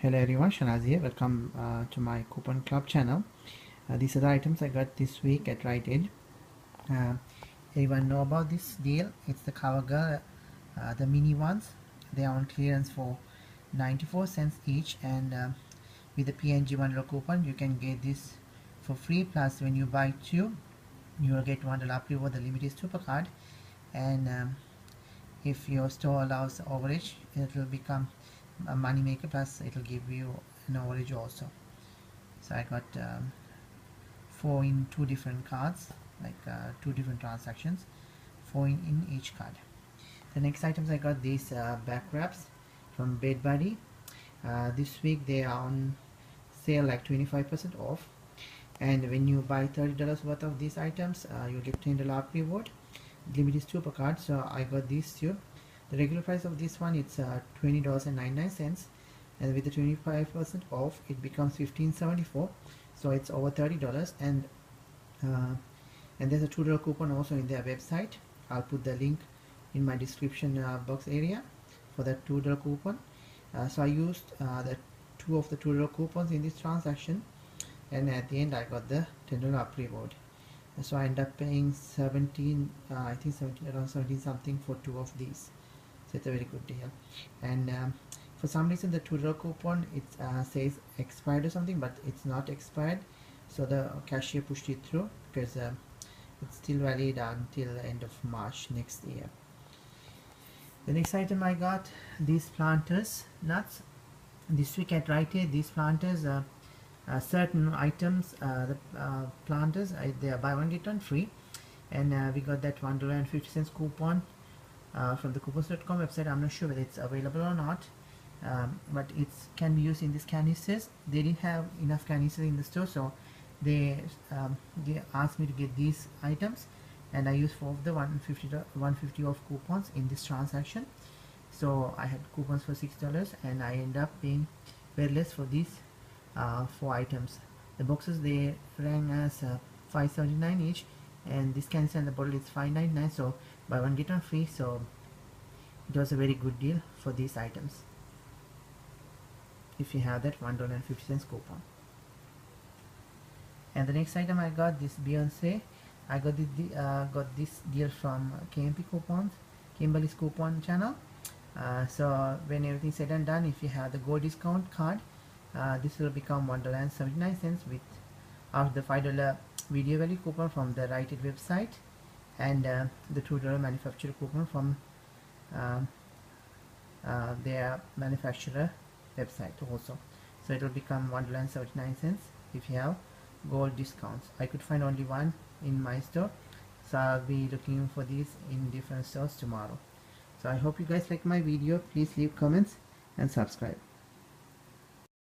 Hello everyone, Shanaz here. Welcome to my Coupon Club channel. These are the items I got this week at Rite Aid. Everyone know about this deal? It's the CoverGirl, the mini ones. They are on clearance for 94 cents each, and with the PNG $1 coupon you can get this for free. Plus when you buy two, you will get $1 reward. The limit is two per card, and if your store allows overage, it will become a money maker, plus it will give you an overage also. So I got 4 in 2 different cards, like 2 different transactions, 4 in each card. The next items I got these back wraps from Bed Buddy. This week they are on sale, like 25% off, and when you buy $30 worth of these items, you get $10 reward. Limit is 2 per card, so I got these two. The regular price of this one, it's $20.99, and with the 25% off it becomes $15.74, so it's over $30. And there's a $2 coupon also in their website. I'll put the link in my description box area for that $2 coupon. So I used the 2 of the $2 coupons in this transaction, and at the end I got the $10 reward. So I end up paying 17, I think 17, around 17 something for 2 of these. So it's a very good deal. And for some reason the $2 coupon, it says expired or something, but it's not expired. So the cashier pushed it through because it's still valid until the end of March next year. The next item I got, these planters nuts. This week at Rite Aid, these planters, certain items, the planters, they are buy one get one free, and we got that $1.50 coupon from the coupons.com website. I'm not sure whether it's available or not, but it can be used in these canisters. They didn't have enough canisters in the store, so they asked me to get these items, and I used 4 of the 150 off coupons in this transaction. So I had coupons for $6, and I end up paying very less for these 4 items. The boxes, they rang as $5.79 each, and this canister and the bottle is $5.99, so buy one get one free. So it was a very good deal for these items if you have that $1.50 coupon. And the next item I got, this Beyonce. I got this deal from Kimberly's coupon channel. So when everything said and done, if you have the gold discount card, this will become $1.79 with out the $5 video value coupon from the Rite Aid website, and the $2 manufacturer coupon from their manufacturer website also. So it will become $1.79 if you have gold discounts. I could find only one in my store, so I'll be looking for these in different stores tomorrow. So I hope you guys like my video. Please leave comments and subscribe.